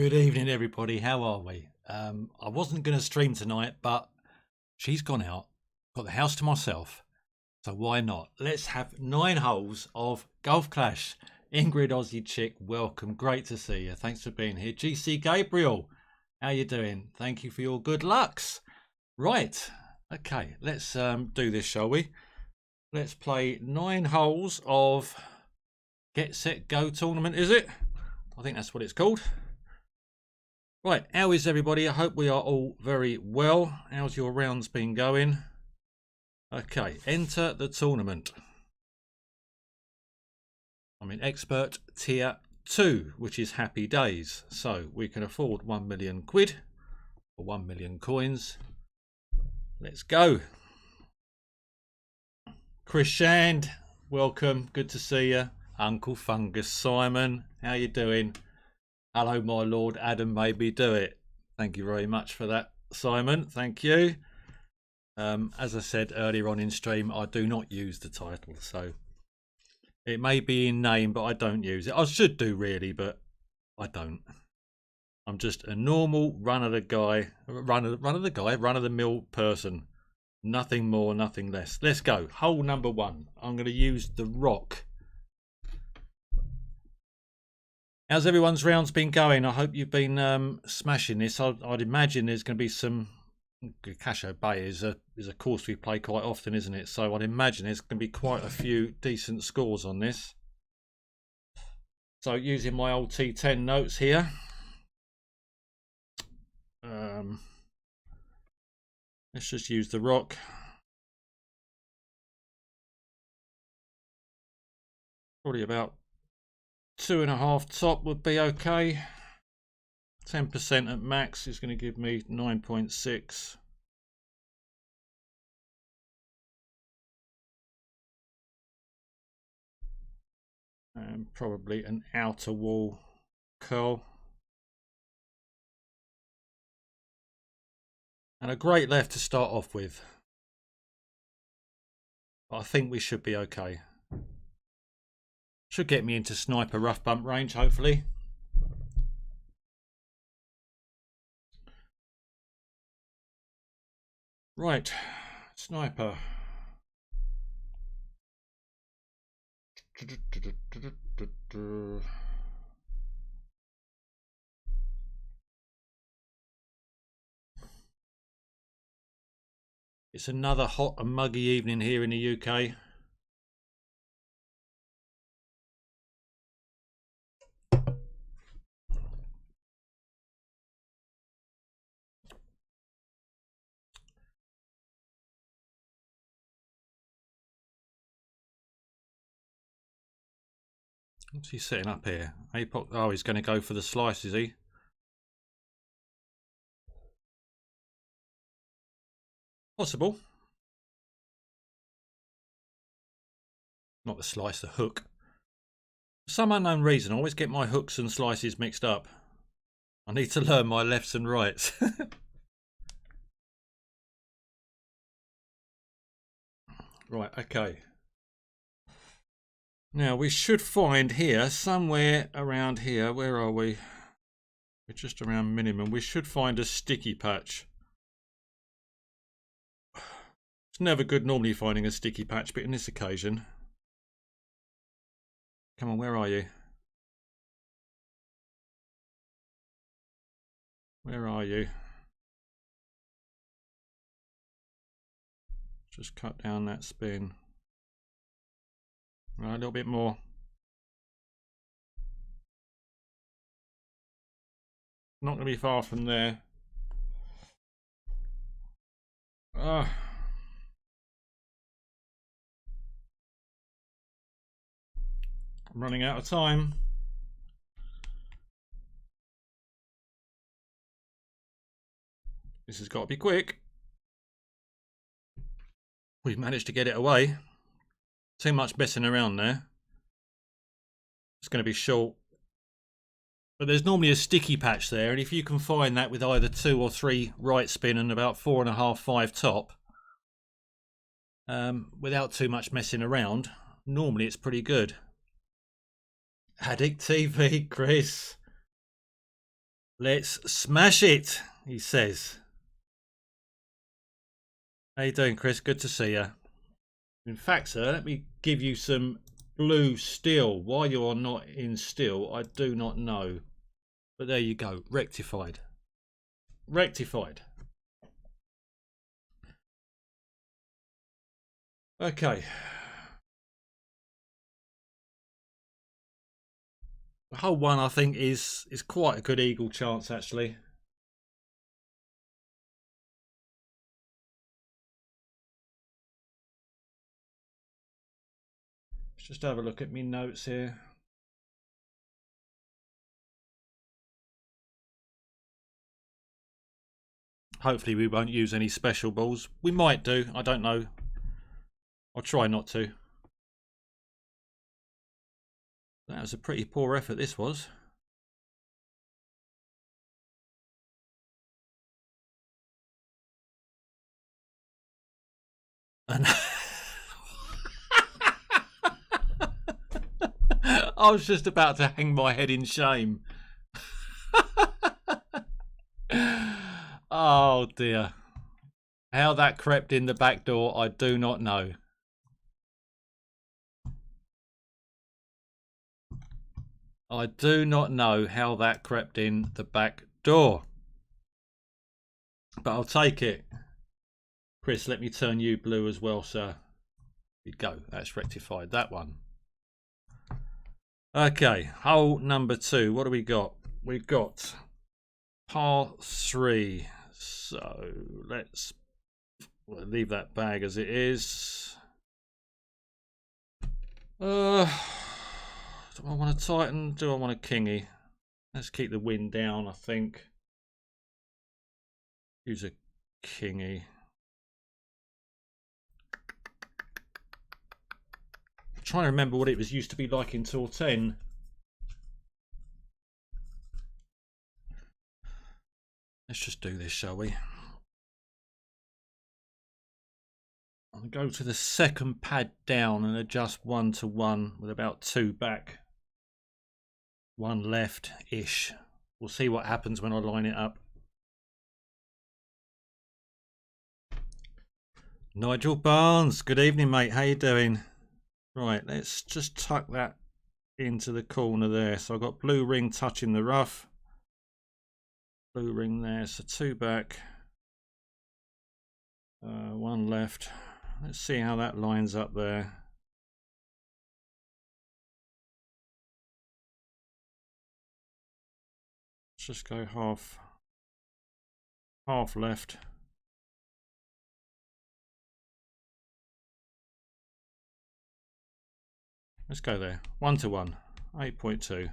Good evening, everybody. How are we? I wasn't going to stream tonight, but she's gone out. Got the house to myself. So why not? Let's have 9 holes of Golf Clash. Ingrid, Aussie chick, welcome. Great to see you. Thanks for being here. GC Gabriel, how you doing? Thank you for your good lucks. Right. Okay, let's do this, shall we? Let's play 9 holes of Get Set Go tournament, is it? I think that's what it's called. Right, how is everybody? I hope we are all very well. How's your rounds been going? Okay, enter the tournament. I'm in expert tier 2, which is happy days. So we can afford 1 million quid or 1 million coins. Let's go. Chris Shand, welcome. Good to see you. Uncle Fungus Simon, how you doing? Hello, my lord. Adam made me do it. Thank you very much for that, Simon. Thank you. As I said earlier on in stream, I do not use the title, so it may be in name, but I don't use it. I should do really, but I don't. I'm just a normal run of the mill person. Nothing more, nothing less. Let's go. Hole number 1. I'm going to use the rock. How's everyone's rounds been going? I hope you've been smashing this. I'd imagine there's going to be some. Casho Bay is a course we play quite often, isn't it? So I'd imagine there's going to be quite a few decent scores on this. So using my old T10 notes here. Let's just use the rock. Probably about 2.5 top would be okay. 10% at max is going to give me 9.6. And probably an outer wall curl. And a great left to start off with. But I think we should be okay. Should get me into sniper rough bump range, hopefully. Right, sniper. It's another hot and muggy evening here in the UK. What's he setting up here? Apoc. Oh, he's going to go for the slice, is he? Possible. Not the slice, the hook. For some unknown reason, I always get my hooks and slices mixed up. I need to learn my lefts and rights. Right, okay. Now we should find here, somewhere around here, where are we? We're just around minimum. We should find a sticky patch. It's never good normally finding a sticky patch, but in this occasion. Come on, where are you? Where are you? Just cut down that spin. Right, a little bit more. Not going to be far from there. I'm running out of time. This has got to be quick. We've managed to get it away. Too much messing around there. It's going to be short. But there's normally a sticky patch there, and if you can find that with either 2 or 3 right spin and about 4.5, 5 top, without too much messing around, normally it's pretty good. Addict TV, Chris. Let's smash it, he says. How you doing, Chris? Good to see you. In fact, sir, let me give you some blue steel. Why you are not in steel, I do not know. But there you go, rectified. Rectified. Okay. The whole one, I think, is quite a good eagle chance, actually. Let's just have a look at my notes here. Hopefully we won't use any special balls. We might do, I don't know. I'll try not to. That was a pretty poor effort, this was. And I was just about to hang my head in shame. Oh dear. How that crept in the back door, I do not know. I do not know how that crept in the back door. But I'll take it. Chris, let me turn you blue as well, sir. There you go. That's rectified. That one. Okay. Hole number 2. What do we got? We've got par 3. So let's leave that bag as it is. Do I want to tighten? Do I want a kingy? Let's keep the wind down, I think. Use a kingy. I'm trying to remember what it was used to be like in Tour 10. Let's just do this, shall we? I'll go to the second pad down and adjust 1 to 1 with about 2 back. 1 left-ish. We'll see what happens when I line it up. Nigel Barnes, good evening, mate. How you doing? Right, let's just tuck that into the corner there. So I've got blue ring touching the rough. Blue ring there, so 2 back. 1 left. Let's see how that lines up there. Let's just go half left. Let's go there. 1 to 1. 8.2.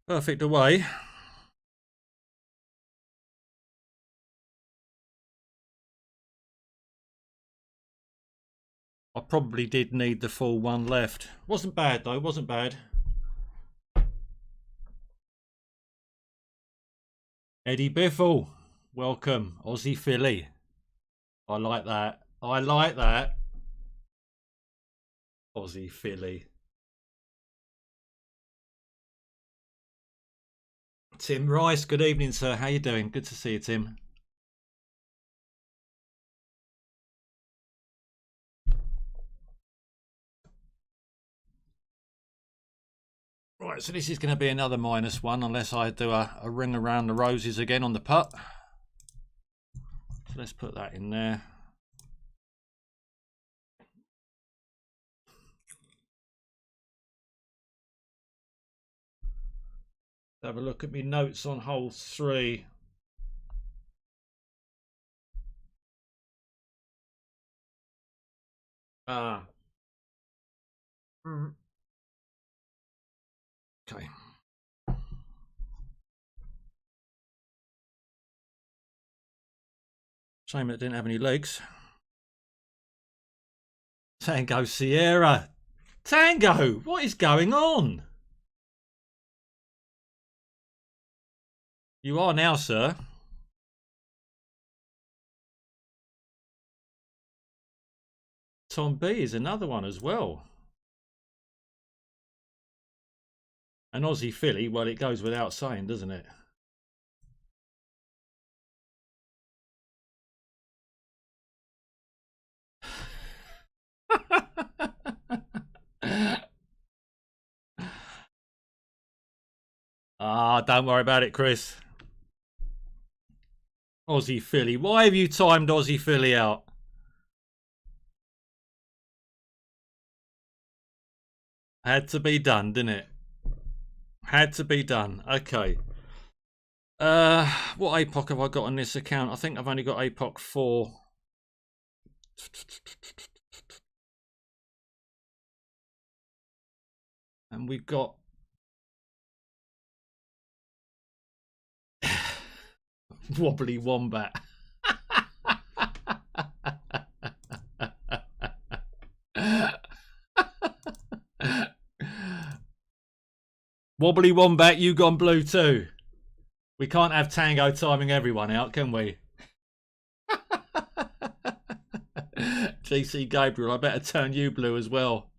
Perfect away. I probably did need the full 1 left. Wasn't bad though, wasn't bad. Eddie Biffle, welcome. Aussie Philly. I like that. I like that. Aussie Philly. Tim Rice, good evening, sir. How you doing? Good to see you, Tim. Right, so this is going to be another -1 unless I do a ring around the roses again on the putt. So let's put that in there. Have a look at me notes on hole 3. Okay. Shame it didn't have any legs. Tango Sierra. Tango, what is going on? You are now, sir. Tom B is another one as well. An Aussie filly, well, it goes without saying, doesn't it? Ah, don't worry about it, Chris. Aussie filly. Why have you timed Aussie filly out? Had to be done, didn't it? Had to be done. Okay. What APOC have I got on this account? I think I've only got APOC 4. And we've got Wobbly Wombat. Wobbly Wombat, you gone blue too. We can't have Tango timing everyone out, can we? GC Gabriel, I better turn you blue as well.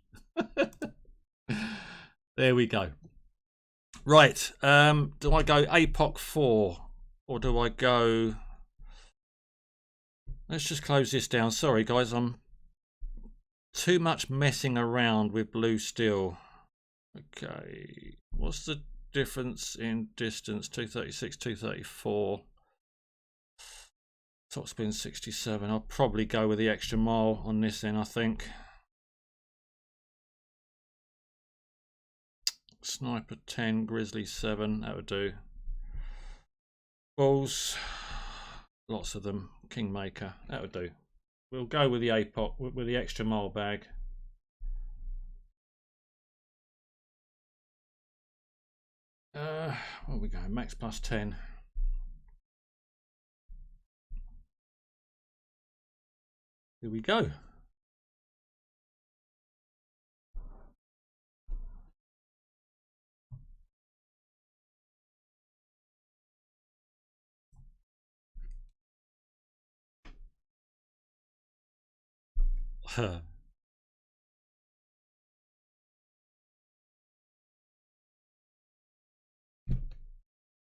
There we go. Right, do I go APOC 4 or do I go... Let's just close this down. Sorry guys, I'm too much messing around with blue still. Okay, what's the difference in distance? 236, 234. Top spin 67. I'll probably go with the extra mile on this then, I think. Sniper 10, Grizzly 7, that would do. Balls, lots of them. Kingmaker, that would do. We'll go with the APOC, with the extra mile bag. What are we going? Max plus 10. Here we go.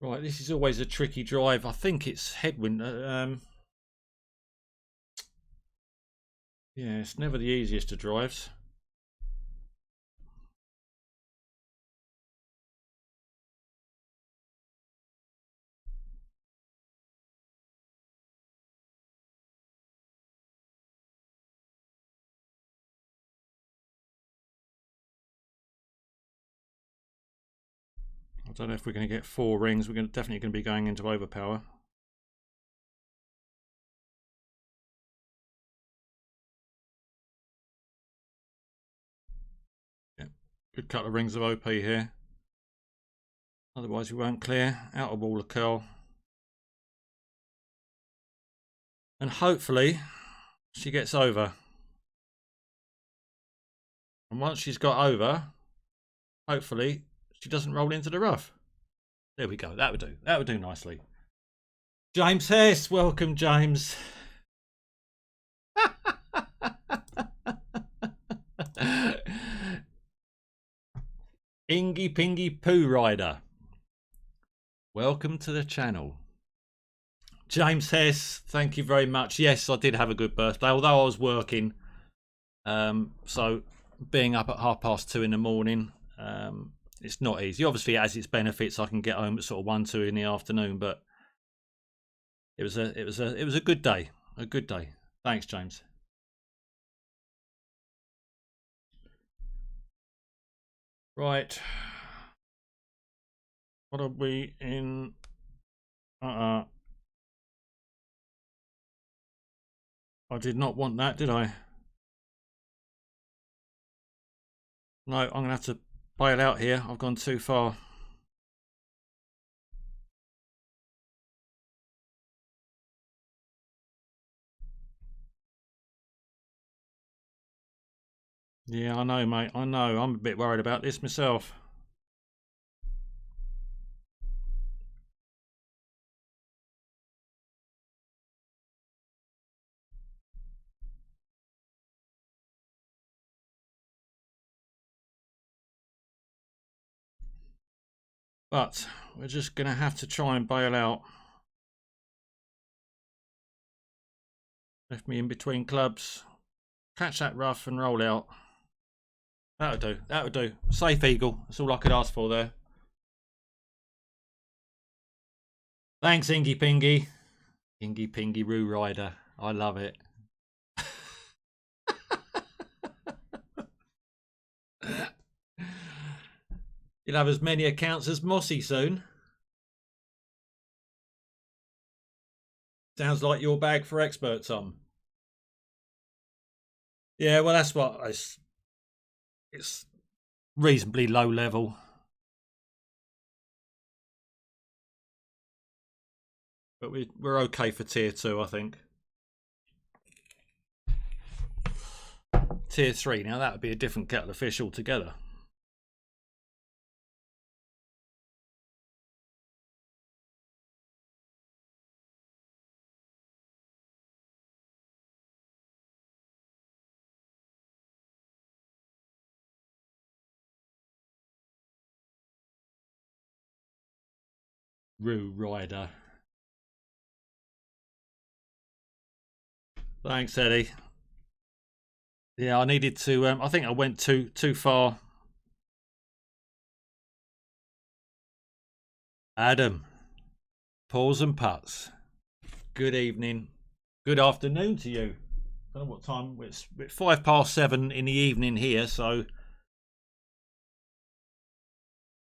Right, this is always a tricky drive. I think it's headwind. Yeah, it's never the easiest of drives. I don't know if we're going to get 4 rings. We're definitely going to be going into overpower. Yeah, good couple of rings of OP here. Otherwise we won't clear. Out of wall of curl. And hopefully she gets over. And once she's got over, hopefully she doesn't roll into the rough. There we go. That would do. That would do nicely. James Hess, welcome, James. Ingy Pingy Poo Rider, welcome to the channel. James Hess, thank you very much. Yes, I did have a good birthday, although I was working. So being up at 2:30 in the morning, it's not easy. Obviously, it has its benefits. I can get home at sort of 1, 2 in the afternoon, but it was a good day. A good day. Thanks, James. Right. What are we in? I did not want that, did I? No, I'm going to have to bail out here. I've gone too far. Yeah, I know, mate. I know. I'm a bit worried about this myself. But we're just going to have to try and bail out. Left me in between clubs. Catch that rough and roll out. That'll do. That'll do. Safe eagle. That's all I could ask for there. Thanks, Ingy Pingy. Ingy Pingy Roo Rider. I love it. You'll have as many accounts as Mossy soon. Sounds like your bag for expert, Tom. Yeah, well, that's what it's reasonably low level. But we're okay for tier 2, I think. Tier 3, now that would be a different kettle of fish altogether. Roo Rider. Thanks, Eddie. Yeah, I needed to. I think I went too far. Adam, paws and putts. Good evening. Good afternoon to you. I don't know what time. It's 7:05 in the evening here, so.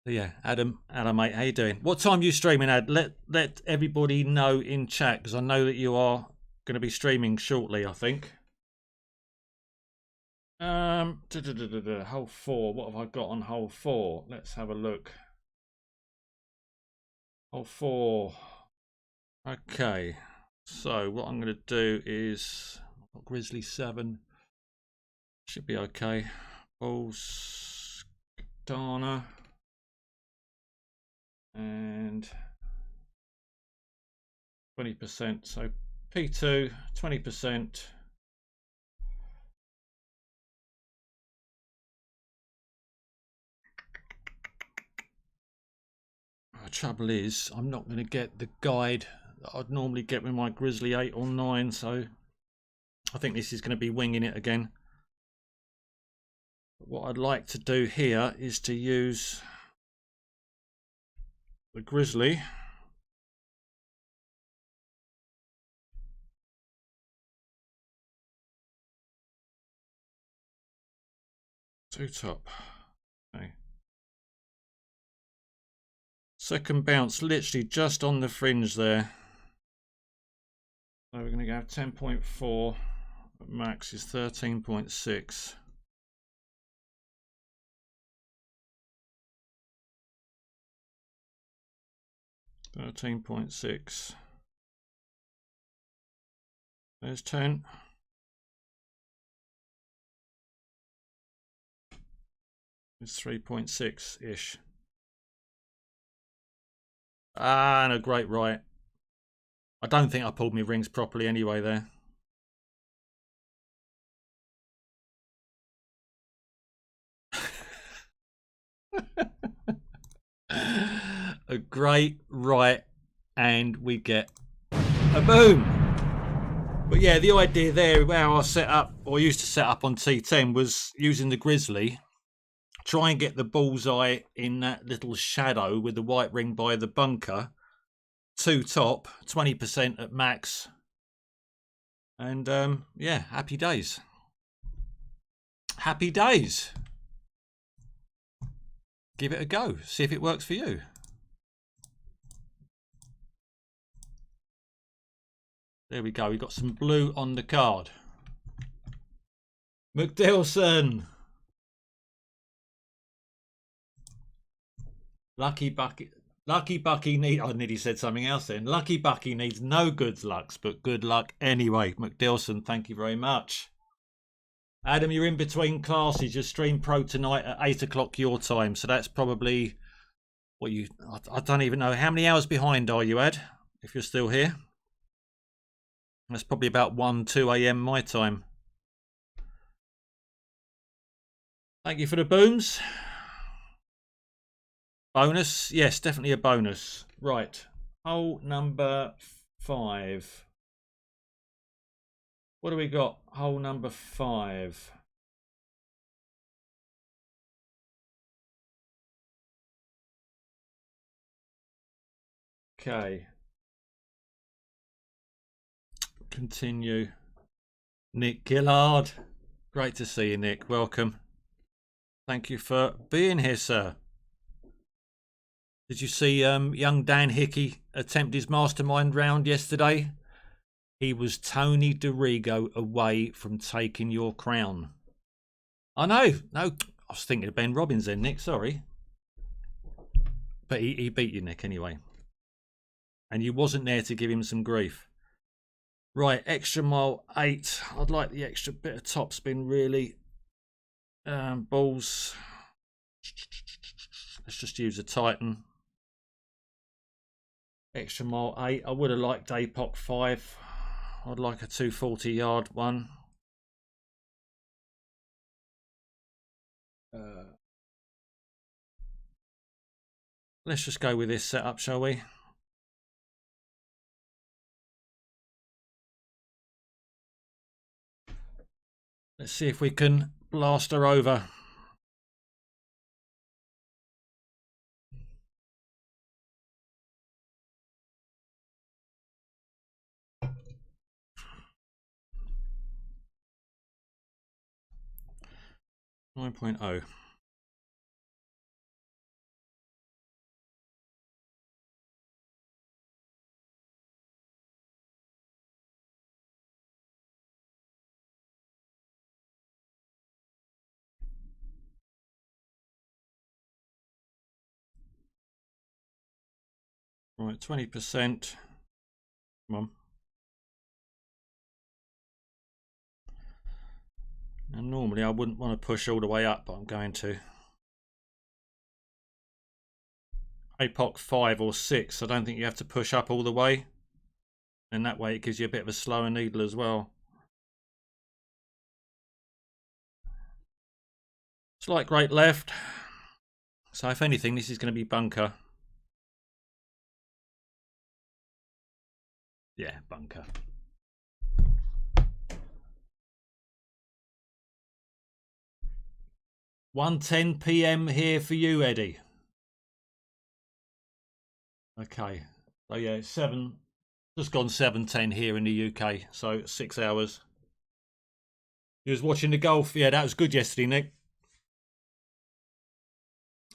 Yeah, Adam, mate, how you doing? What time are you streaming, Ad? Let everybody know in chat, because I know that you are going to be streaming shortly, I think. Hole 4. What have I got on hole 4? Let's have a look. Hole 4. Okay. So what I'm going to do is I've got Grizzly 7. Should be okay. Balls, Dana. And 20%. So P2, 20%. The trouble is, I'm not going to get the guide that I'd normally get with my Grizzly 8 or 9, so I think this is going to be winging it again. But what I'd like to do here is to use the Grizzly two top. Okay. Second bounce literally just on the fringe there. So we're going to go 10.4. Max is 13.6. $13.6. There's 10. It's 3.6-ish. Ah, and a great right. I don't think I pulled my rings properly anyway there. A great right, and we get a boom. But yeah, the idea there, how I set up, or used to set up on T10, was using the Grizzly, try and get the bullseye in that little shadow with the white ring by the bunker, two top, 20% at max, and yeah, happy days. Happy days. Give it a go, see if it works for you. There we go, we've got some blue on the card. McDilson. Lucky Bucky need. I nearly said something else then. Lucky Bucky needs no good lucks, but good luck anyway. McDilson, thank you very much. Adam, you're in between classes. You're stream pro tonight at 8 o'clock your time, so that's probably what you. I don't even know how many hours behind are you, Ad? If you're still here, that's probably about 2 a.m. my time. Thank you for the booms. Bonus? Yes, definitely a bonus. Right. Hole number 5. What do we got? Hole number 5. Okay. Continue. Nick Gillard. Great to see you, Nick. Welcome. Thank you for being here, sir. Did you see young Dan Hickey attempt his mastermind round yesterday? He was Tony DeRigo away from taking your crown. I know. No, I was thinking of Ben Robbins then, Nick. Sorry. But he beat you, Nick, anyway. And you wasn't there to give him some grief. Right, extra mile 8. I'd like the extra bit of topspin, really. Balls. Let's just use a Titan. Extra mile 8. I would have liked APOC 5. I'd like a 240-yard one. Let's just go with this setup, shall we? Let's see if we can blast her over. Nine point oh. Right, 20%. Come on. And normally I wouldn't want to push all the way up, but I'm going to. APOC 5 or 6, I don't think you have to push up all the way. And that way it gives you a bit of a slower needle as well. Slight great left. So if anything, this is going to be bunker. Yeah, bunker. 1:10 p.m. here for you, Eddie. Okay. So yeah, just gone 7:10 here in the UK. So 6 hours. You was watching the golf. Yeah, that was good yesterday, Nick.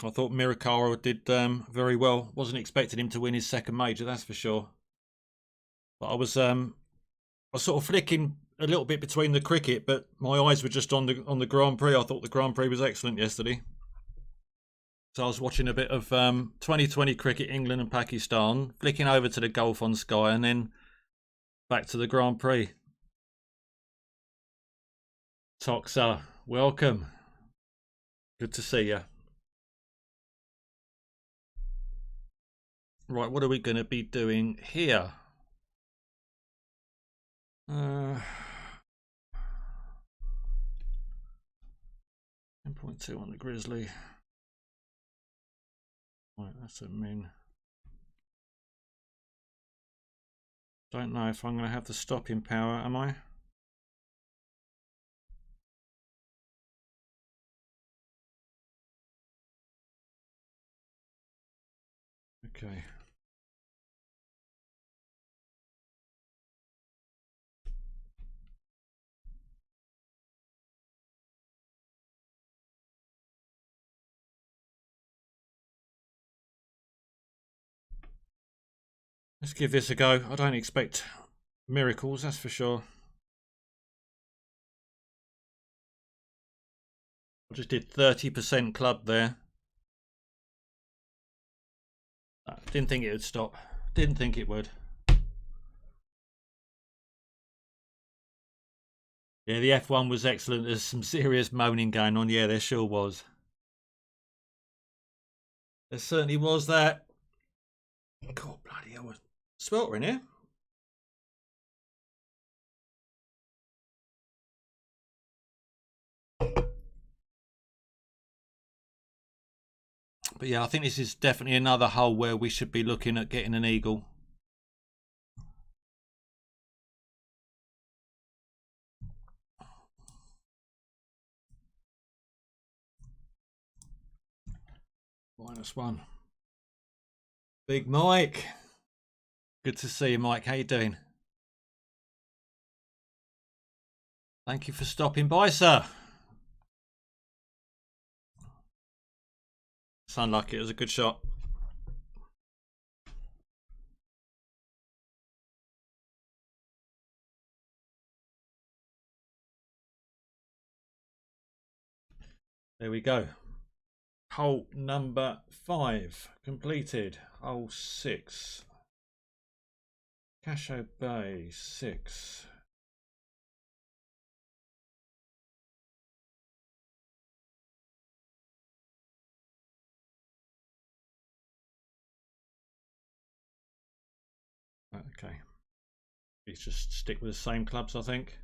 I thought Mirakara did very well. Wasn't expecting him to win his second major, that's for sure. But I was sort of flicking a little bit between the cricket, but my eyes were just on the Grand Prix. I thought the Grand Prix was excellent yesterday. So I was watching a bit of 2020 cricket, England and Pakistan, flicking over to the golf on Sky, and then back to the Grand Prix. Toxa, welcome. Good to see you. Right, what are we going to be doing here? 10.2 on the Grizzly. Right, that's a min. Don't know if I'm going to have the stopping power, am I? Okay. Let's give this a go. I don't expect miracles, that's for sure. I just did 30% club there. Didn't think it would stop. Didn't think it would. Yeah, the F1 was excellent. There's some serious moaning going on. Yeah, there sure was. There certainly was that. God, bloody hell. Sweltering here. But yeah, I think this is definitely another hole where we should be looking at getting an eagle. -1. Big Mike. Good to see you, Mike. How you doing? Thank you for stopping by, sir. Sound like it was a good shot. There we go. Hole number 5 completed. Hole 6. Casho Bay 6. Okay. Let's just stick with the same clubs, I think.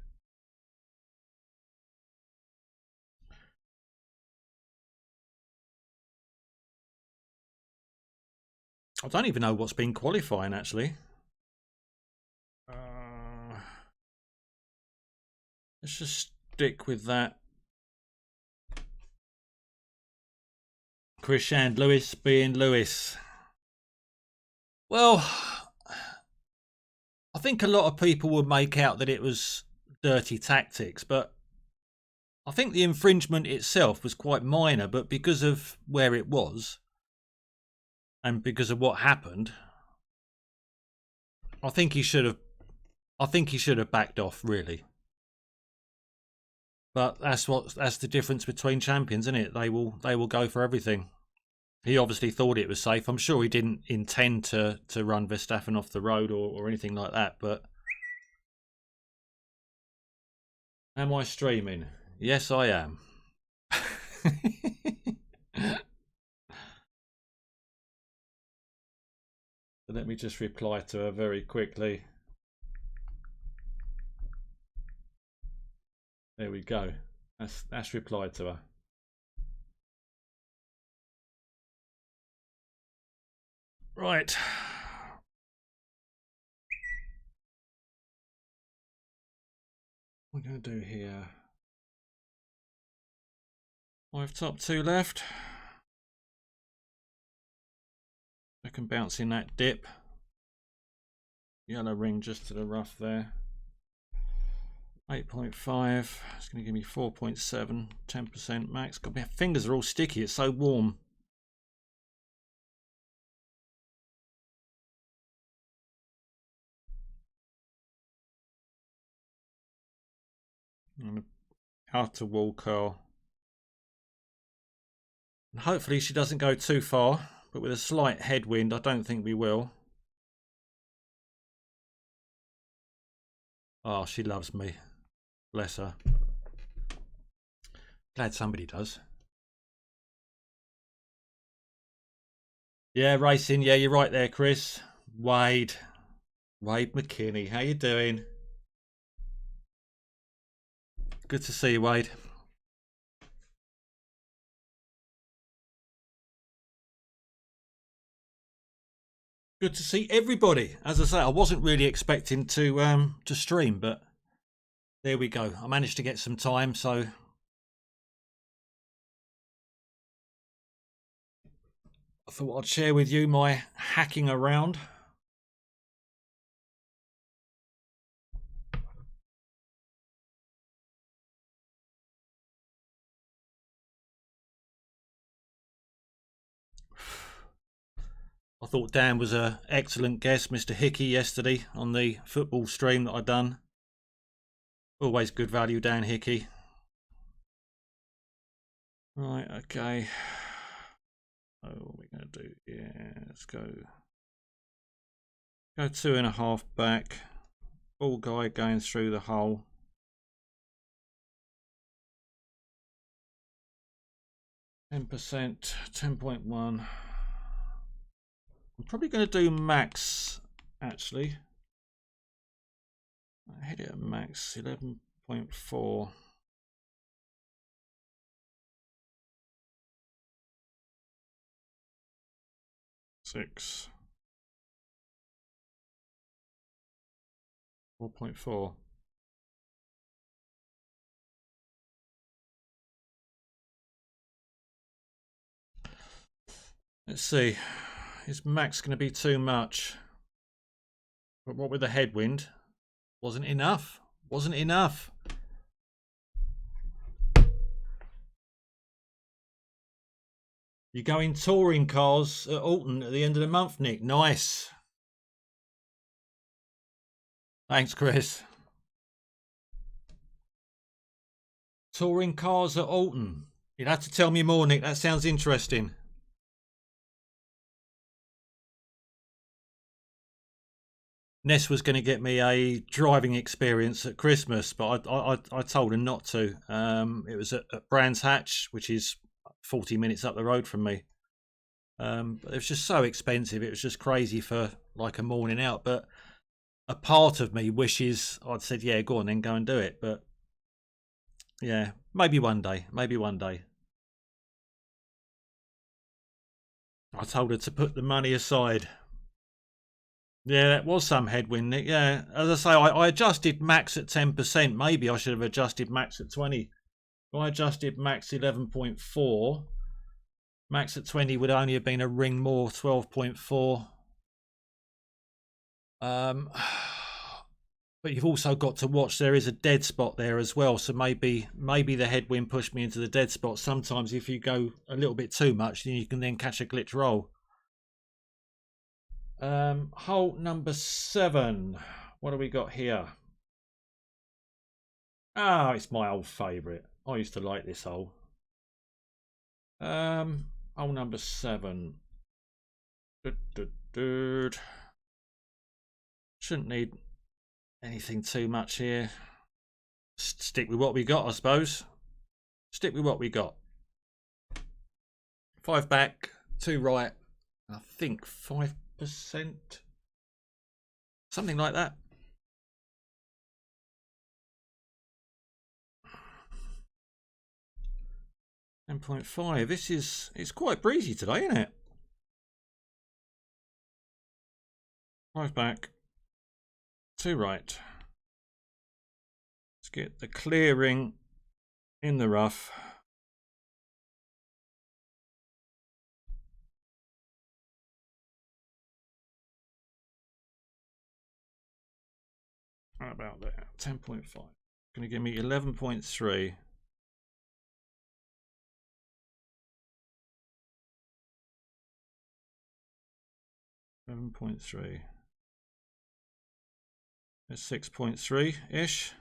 I don't even know what's been qualifying, actually. Let's just stick with that. Chris and Lewis being Lewis. Well, I think a lot of people would make out that it was dirty tactics, but I think the infringement itself was quite minor, but because of where it was and because of what happened, I think he should have backed off, really. But that's the difference between champions, isn't it? They will go for everything. He obviously thought it was safe. I'm sure he didn't intend to run Verstappen off the road or anything like that, but am I streaming? Yes, I am. Let me just reply to her very quickly. There we go. That's replied to her. Right. What we're going to do here. 5 top, 2 left. I can bounce in that dip. Yellow ring just to the rough there. 8.5. It's going to give me 4.7. 10% max. God, my fingers are all sticky. It's so warm. And outer wall curl. And hopefully she doesn't go too far, but with a slight headwind, I don't think we will. Oh, she loves me. Bless her. Glad somebody does. Yeah, racing. Yeah, you're right there, Chris. Wade McKinney. How you doing? Good to see you, Wade. Good to see everybody. As I say, I wasn't really expecting to stream, but there we go. I managed to get some time, so I thought I'd share with you my hacking around. I thought Dan was an excellent guest, Mr. Hickey, yesterday on the football stream that I done. Always good value, Dan Hickey. Right, okay. Oh, what are we going to do? Yeah, let's go 2.5 back. Ball guy going through the hole. 10%, 10.1. I'm probably going to do max, actually. I hit it at max, 11.4. 6. 4.4. Let's see. Is max going to be too much? But what with the headwind? Wasn't enough. Wasn't enough. You're going touring cars at Alton at the end of the month, Nick. Nice. Thanks, Chris. Touring cars at Alton. You'd have to tell me more, Nick. That sounds interesting. Ness was going to get me a driving experience at Christmas, but I told her not to. It was at Brands Hatch, which is 40 minutes up the road from me. But it was just so expensive. It was just crazy for like a morning out. But a part of me wishes I'd said, yeah, go on then, go and do it. But yeah, maybe one day. Maybe one day. I told her to put the money aside. Yeah, that was some headwind, Nick. Yeah, as I say, I adjusted max at 10%. Maybe I should have adjusted max at 20. If I adjusted max 11.4, max at 20 would only have been a ring more, 12.4. But you've also got to watch, there is a dead spot there as well. So maybe the headwind pushed me into the dead spot. Sometimes if you go a little bit too much, then you can then catch a glitch roll. Hole number 7. What do we got here? Ah, it's my old favourite. I used to like this hole. Hole number 7. Shouldn't need anything too much here. Stick with what we got, I suppose. Stick with what we got. 5 back, 2 right. I think 5%. Something like that. $10.5. It's quite breezy today, isn't it? 5 back, 2 right. Let's get the clearing in the rough. How about that? 10.5. Going to give me 11.3. $11.3. That's 6.3-ish.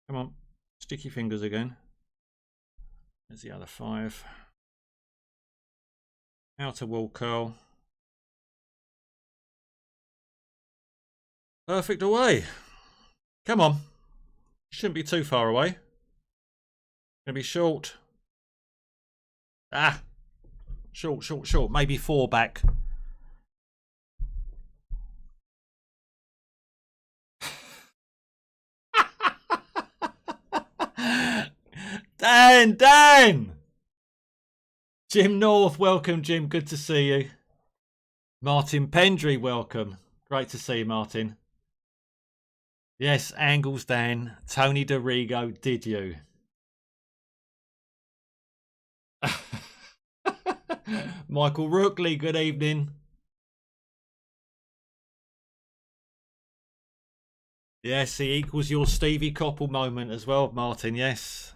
Come on, sticky fingers again. There's the other 5. Outer wall curl. Perfect away. Come on. Shouldn't be too far away. Gonna be short. Ah. Short. Maybe 4 back. Dan! Jim North, welcome, Jim. Good to see you. Martin Pendry, welcome. Great to see you, Martin. Yes, Angles Dan. Tony DeRigo, did you? Michael Rookley, good evening. Yes, he equals your Stevie Coppell moment as well, Martin, yes.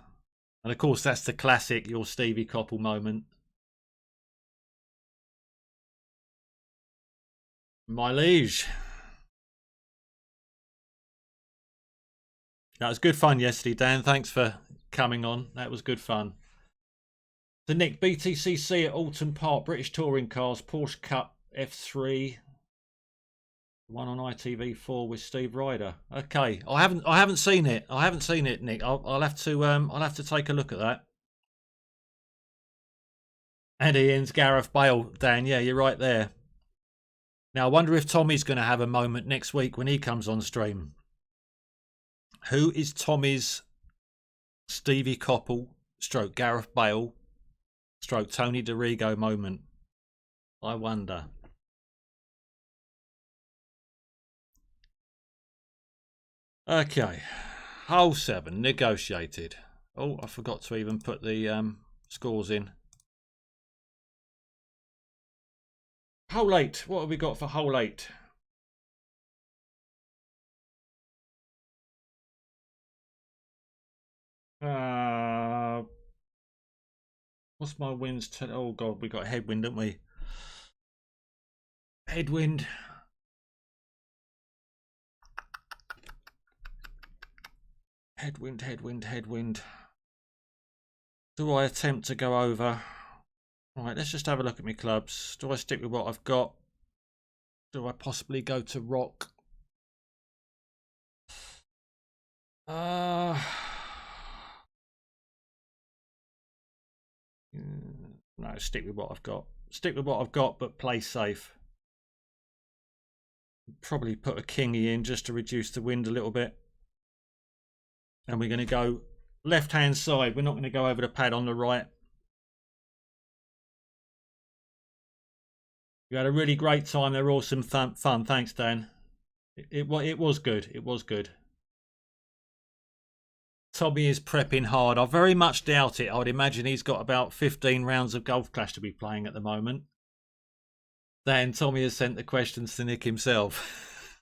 And of course, that's the classic, your Stevie Coppell moment. My liege. That was good fun yesterday, Dan. Thanks for coming on. That was good fun. The Nick, BTCC at Alton Park, British Touring Cars, Porsche Cup F3. One on ITV4 with Steve Ryder. Okay, I haven't seen it. I haven't seen it, Nick. I'll have to take a look at that. And Ian's Gareth Bale, Dan. Yeah, you're right there. Now I wonder if Tommy's going to have a moment next week when he comes on stream. Who is Tommy's Stevie Coppell / Gareth Bale / Tony DeRigo moment? I wonder. Okay, hole 7 negotiated. Oh, I forgot to even put the scores in. Hole 8. What have we got for hole 8? What's my winds? Oh God, we got headwind, don't we? Headwind. Headwind, headwind, headwind. Do I attempt to go over? Right, let's just have a look at my clubs. Do I stick with what I've got? Do I possibly go to rock? No, stick with what I've got. Stick with what I've got, but play safe. Probably put a kingy in just to reduce the wind a little bit. And we're going to go left-hand side. We're not going to go over the pad on the right. You had a really great time. They're awesome fun. Thanks, Dan. It was good. It was good. Tommy is prepping hard. I very much doubt it. I would imagine he's got about 15 rounds of Golf Clash to be playing at the moment. Then Tommy has sent the questions to Nick himself.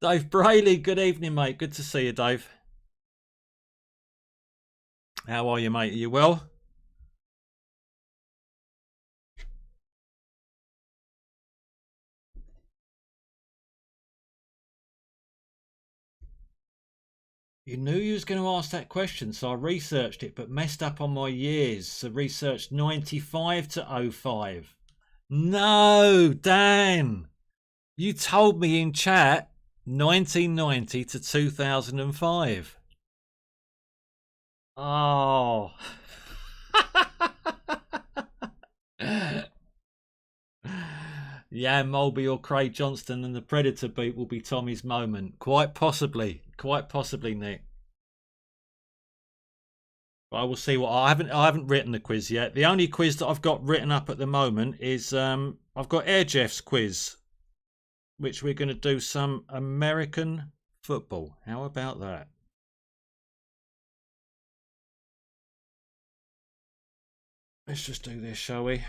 Dave Brayley, good evening, mate. Good to see you, Dave. How are you, mate? Are you well? You knew you was going to ask that question, so I researched it, but messed up on my years. So researched 95 to 05. No, Dan. You told me in chat 1990 to 2005. Oh. Yeah, Mulby or Craig Johnston and the Predator beat will be Tommy's moment. Quite possibly, Nick. But I will see what I haven't written the quiz yet. The only quiz that I've got written up at the moment is I've got Air Jeff's quiz, which we're going to do some American football. How about that? Let's just do this, shall we?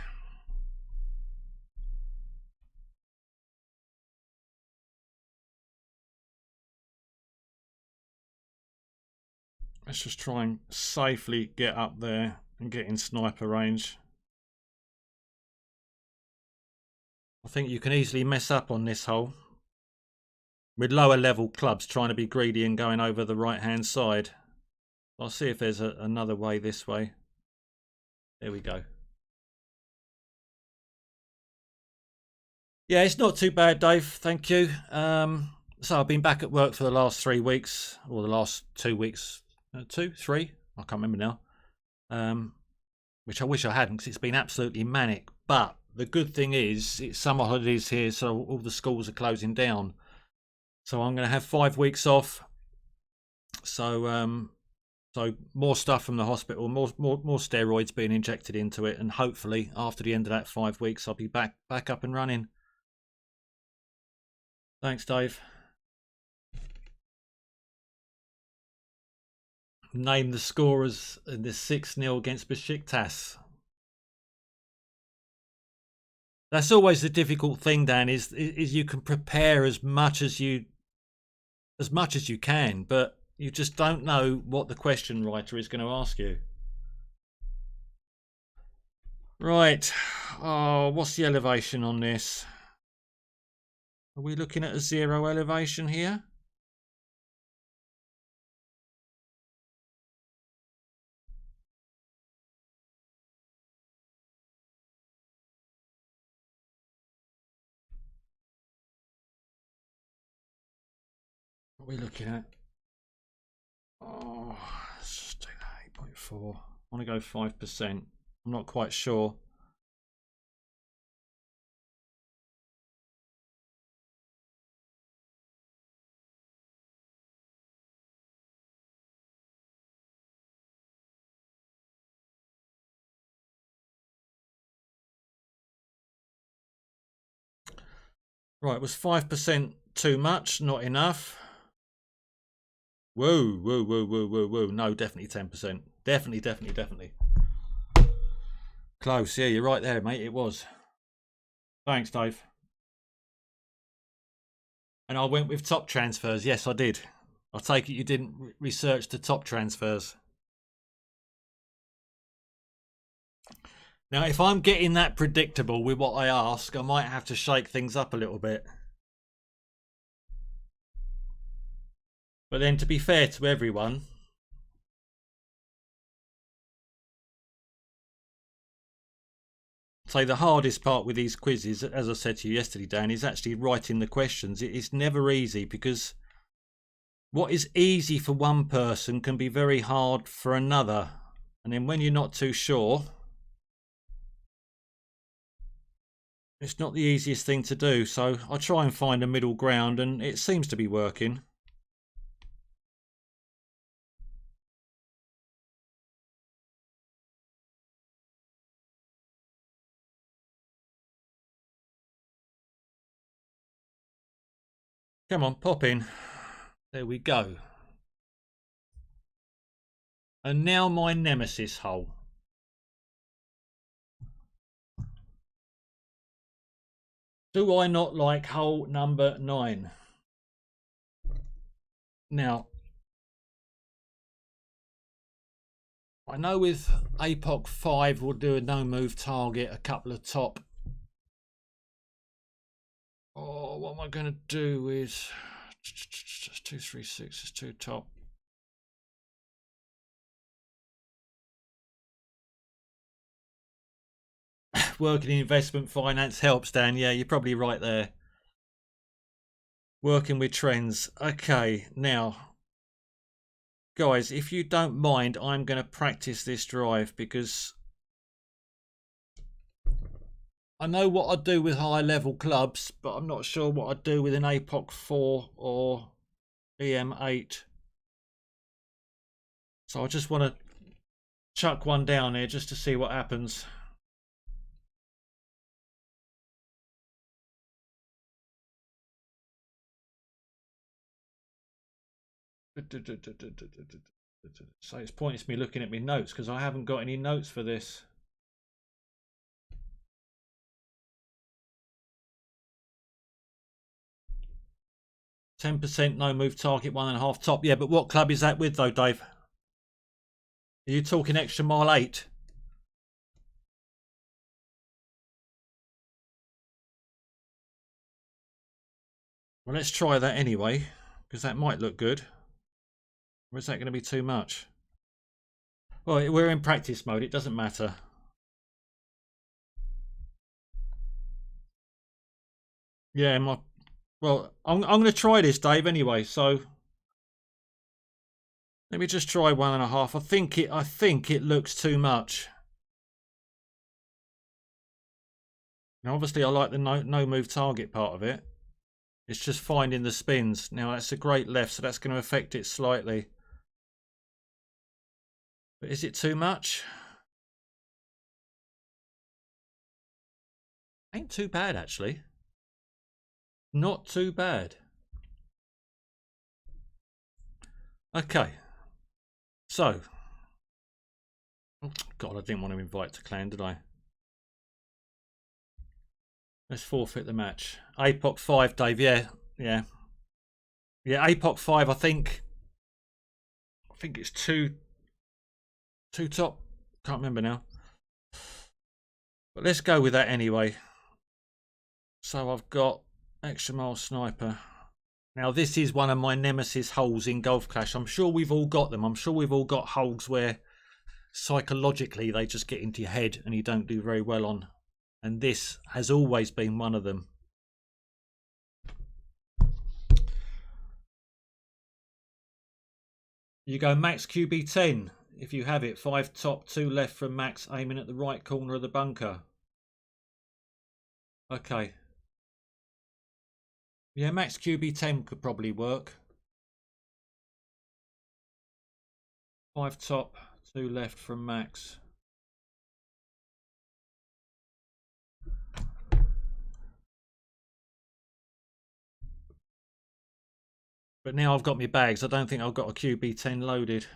Let's just try and safely get up there and get in sniper range. I think you can easily mess up on this hole with lower level clubs trying to be greedy and going over the right hand side. I'll see if there's another way this way. There we go. Yeah, it's not too bad, Dave. Thank you. So I've been back at work for the last 3 weeks, or the last 2 weeks. 2, 3? I can't remember now. Which I wish I hadn't, because it's been absolutely manic. But the good thing is, it's summer holidays here, so all the schools are closing down. So I'm going to have 5 weeks off. So more stuff from the hospital, more steroids being injected into it, and hopefully after the end of that 5 weeks, I'll be back up and running. Thanks, Dave. Name the scorers in the 6-0 against Besiktas. That's always the difficult thing, Dan, is you can prepare as much as you can, but you just don't know what the question writer is going to ask you. Right. Oh, what's the elevation on this? Are we looking at a 0 elevation here? What are we looking at? Oh, let's just do that, 8.4. I want to go 5%. I'm not quite sure. Right, was 5% too much? Not enough. Whoa, whoa, whoa, whoa, whoa, whoa. No, definitely 10%. Definitely, definitely, definitely. Close. Yeah, you're right there, mate. It was. Thanks, Dave. And I went with top transfers. Yes, I did. I take it you didn't research the top transfers. Now, if I'm getting that predictable with what I ask, I might have to shake things up a little bit. But then, to be fair to everyone, so the hardest part with these quizzes, as I said to you yesterday, Dan, is actually writing the questions. It's never easy because what is easy for one person can be very hard for another. And then when you're not too sure, it's not the easiest thing to do. So I try and find a middle ground, and it seems to be working. Come on, pop in. There we go. And now my nemesis hole. Do I not like hole number 9? Now, I know with APOC 5 we'll do a no move target, a couple of top. Oh, what am I going to do with 236 is 2 top. Working in investment finance helps, Dan. Yeah, you're probably right there. Working with trends. Okay, now, guys, if you don't mind, I'm going to practice this drive because I know what I'd do with high level clubs, but I'm not sure what I'd do with an APOC 4 or EM8. So I just want to chuck one down here just to see what happens. So it's pointless me looking at my notes because I haven't got any notes for this. %, no move target, 1.5 top. Yeah, but what club is that with though, Dave? Are you talking extra mile 8? Well, let's try that anyway, because that might look good. Or is that going to be too much? Well, we're in practice mode. It doesn't matter. Yeah, well, I'm going to try this, Dave, anyway. So let me just try 1.5. I think it looks too much. Now, obviously, I like the no move target part of it. It's just finding the spins. Now, that's a great left, so that's going to affect it slightly. But is it too much? Ain't too bad, actually. Not too bad. Okay. So. Oh, God, I didn't want to invite to clan, did I? Let's forfeit the match. APOC 5, Dave. Yeah. Yeah, APOC 5, I think it's two top. Can't remember now. But let's go with that anyway. So I've got extra mile sniper. Now this is one of my nemesis holes in Golf Clash. I'm sure we've all got them. I'm sure we've all got holes where psychologically they just get into your head and you don't do very well on. And this has always been one of them. You go max QB10 if you have it. 5 top, 2 left from max, aiming at the right corner of the bunker. Okay. Yeah, max QB10 could probably work. 5 top, 2 left from max. But now I've got my bags. I don't think I've got a QB10 loaded.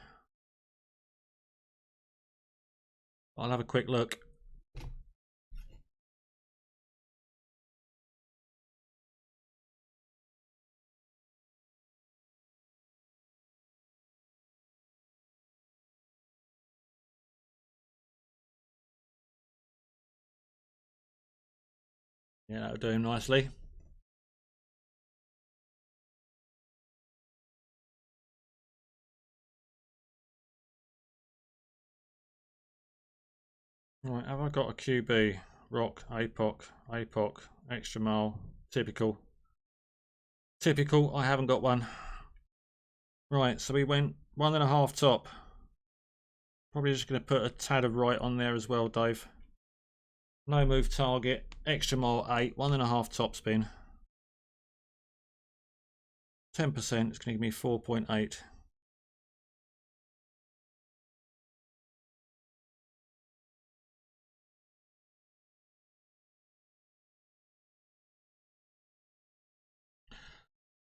I'll have a quick look. Yeah, that'll do him nicely. Right, have I got a QB? Rock, APOC, extra mile, typical. Typical, I haven't got one. Right, so we went 1.5 top. Probably just going to put a tad of right on there as well, Dave. No move target, extra mile 8, 1.5 top spin. 10%, it's going to give me 4.8.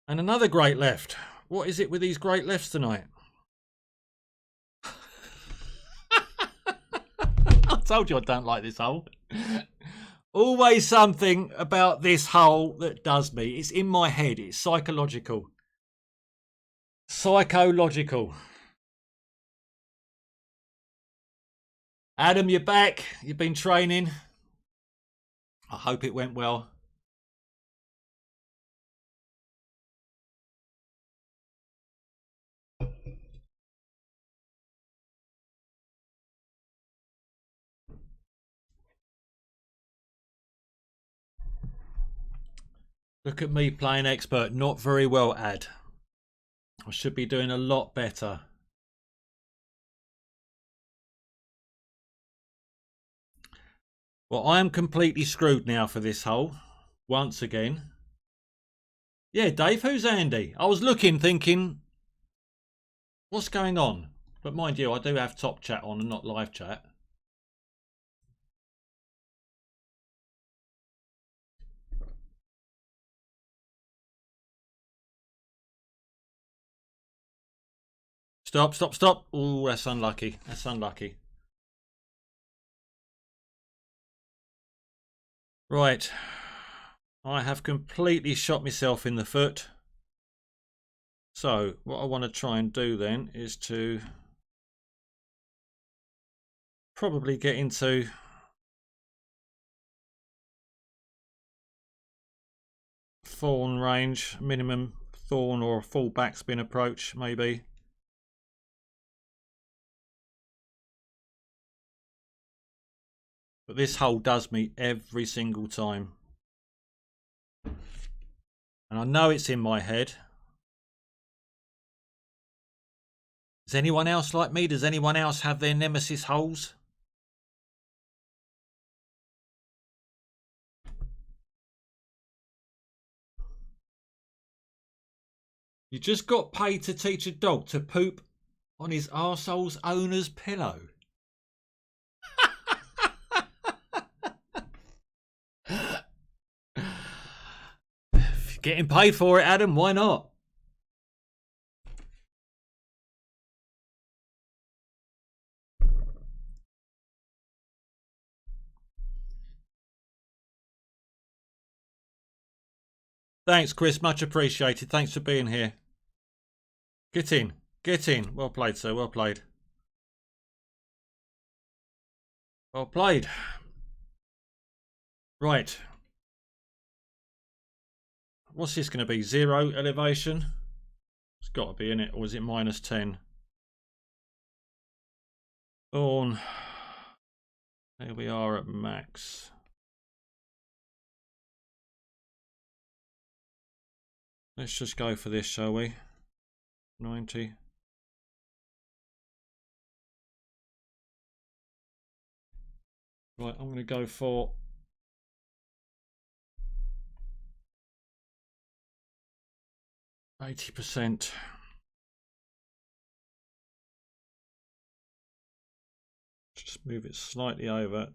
And another great left. What is it with these great lefts tonight? I told you I don't like this hole. Always something about this hole that does me. It's in my head. It's psychological. Psychological. Adam, you're back. You've been training. I hope it went well. Look at me playing expert. Not very well, Ad. I should be doing a lot better. Well, I am completely screwed now for this hole. Once again. Yeah, Dave, who's Andy? I was looking, thinking, what's going on? But mind you, I do have top chat on and not live chat. Stop, stop, stop. Oh, that's unlucky. That's unlucky. Right. I have completely shot myself in the foot. So, what I want to try and do then is to probably get into thorn range, minimum thorn or full backspin approach, maybe. But this hole does me every single time. And I know it's in my head. Is anyone else like me? Does anyone else have their nemesis holes? You just got paid to teach a dog to poop on his arsehole's owner's pillow. If you're getting paid for it, Adam, why not? Thanks, Chris. Much appreciated. Thanks for being here. Get in. Get in. Well played, sir. Well played. Well played. Right. What's this going to be? 0 elevation? It's got to be in it. Or is it -10? Thorn. Here we are at max. Let's just go for this, shall we? 90. Right, I'm going to go for 80%. Just move it slightly over.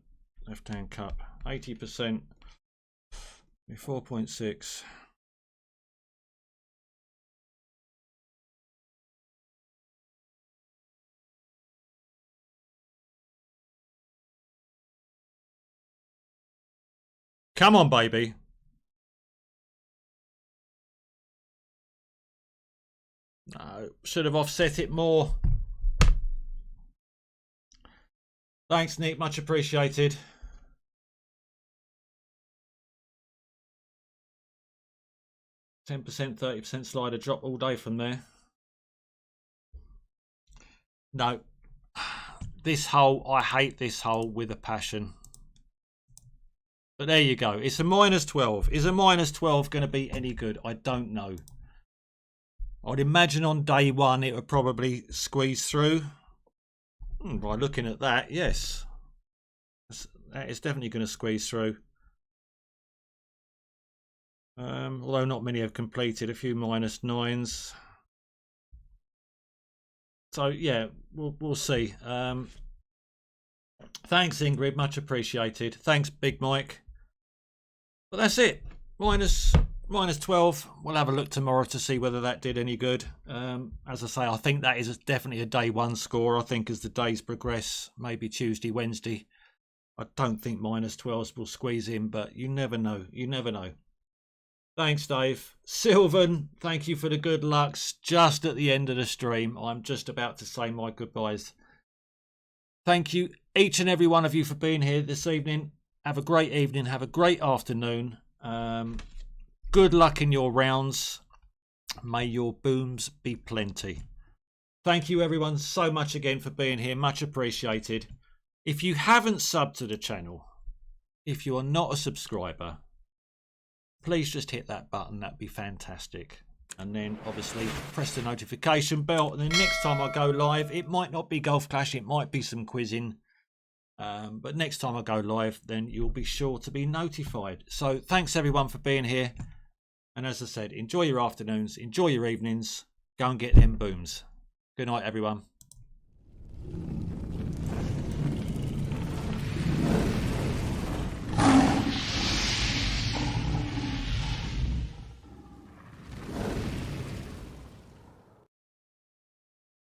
Left-hand cup. 80%. 4.6. Come on, baby. No, should have offset it more. Thanks, Nick. Much appreciated. %, 30% slider drop all day from there. No. This hole, I hate this hole with a passion. But there you go. It's a -12. Is a -12 going to be any good? I don't know. I'd imagine on day one it would probably squeeze through. By looking at that, yes. That is definitely going to squeeze through. Although not many have completed, a few -9s. So yeah, we'll see. Thanks, Ingrid, much appreciated. Thanks, Big Mike. But that's it. -12. We'll have a look tomorrow to see whether that did any good. As I say, I think that is definitely a day one score. I think as the days progress, maybe Tuesday, Wednesday, I don't think -12s will squeeze in, but you never know. You never know. Thanks, Dave. Sylvan, thank you for the good lucks. Just at the end of the stream, I'm just about to say my goodbyes. Thank you, each and every one of you, for being here this evening. Have a great evening. Have a great afternoon. Good luck in your rounds. May your booms be plenty. Thank you, everyone, so much again for being here. Much appreciated. If you haven't subbed to the channel, if you are not a subscriber, please just hit that button. That'd be fantastic. And then obviously press the notification bell. And then next time I go live, it might not be Golf Clash, it might be some quizzing. But next time I go live, then you'll be sure to be notified. So thanks everyone for being here. And as I said, enjoy your afternoons, enjoy your evenings. Go and get them booms. Good night, everyone.